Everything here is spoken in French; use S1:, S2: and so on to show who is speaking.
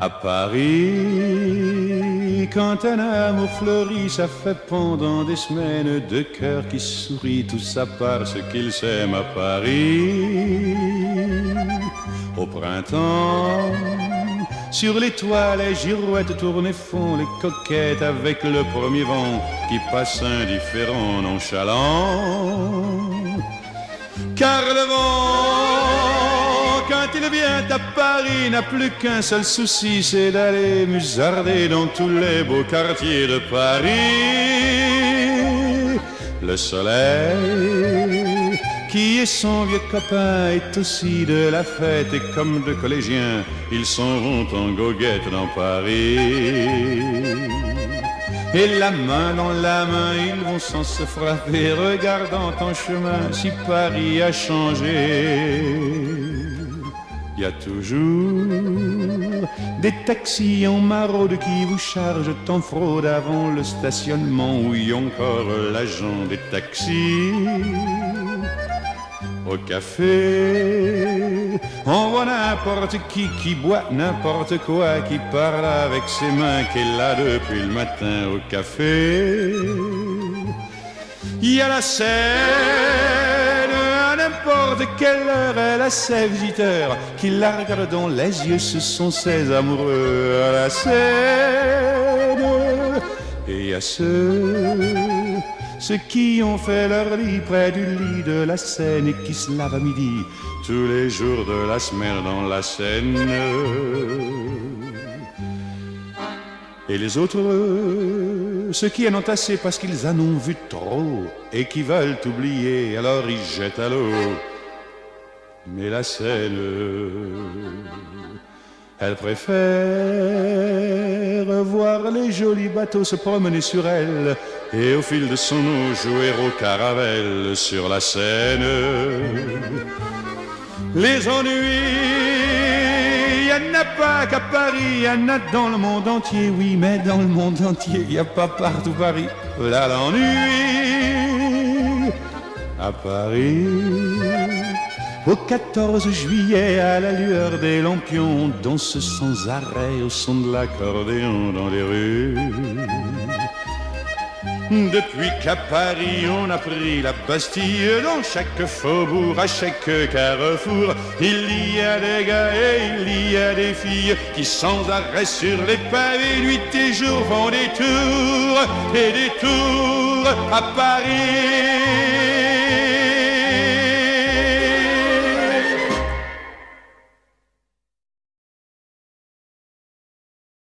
S1: À Paris, quand un amour fleurit, ça fait pendant des semaines deux cœurs qui sourient, tout ça parce qu'ils s'aiment à Paris. Au printemps, sur les toits, les girouettes tournent et font les coquettes avec le premier vent qui passe indifférent, nonchalant. Car le vent, quand il vient à Paris, n'a plus qu'un seul souci, c'est d'aller musarder dans tous les beaux quartiers de Paris. Le soleil, qui est son vieux copain, est aussi de la fête, et comme deux collégiens, ils s'en vont en goguette dans Paris. Et la main dans la main, ils vont sans se frapper, regardant en chemin si Paris a changé. Il y a toujours des taxis en maraude qui vous chargent en fraude avant le stationnement, où y a encore l'agent des taxis. Au café, on voit n'importe qui boit n'importe quoi, qui parle avec ses mains, qui est là depuis le matin au café. Il y a la scène, à n'importe quelle heure, elle a ses visiteurs qui la regardent dans les yeux, ce sont ses amoureux à la scène. Et il y a ceux qui ont fait leur lit près du lit de la Seine et qui se lavent à midi tous les jours de la semaine dans la Seine. Et les autres, ceux qui en ont assez parce qu'ils en ont vu trop et qui veulent oublier, alors ils jettent à l'eau. Mais la Seine, elle préfère voir les jolis bateaux se promener sur elle et au fil de son eau jouer au caravelle sur la Seine. Les ennuis, y en a pas qu'à Paris, y en a dans le monde entier, oui, mais dans le monde entier, y a pas partout Paris. Là l'ennui à Paris. Au 14 juillet, à la lueur des lampions, on danse sans arrêt au son de l'accordéon dans les rues. Depuis qu'à Paris on a pris la Bastille, dans chaque faubourg, à chaque carrefour, il y a des gars et il y a des filles qui sans arrêt sur les pavés, nuit et jour, font des tours à Paris.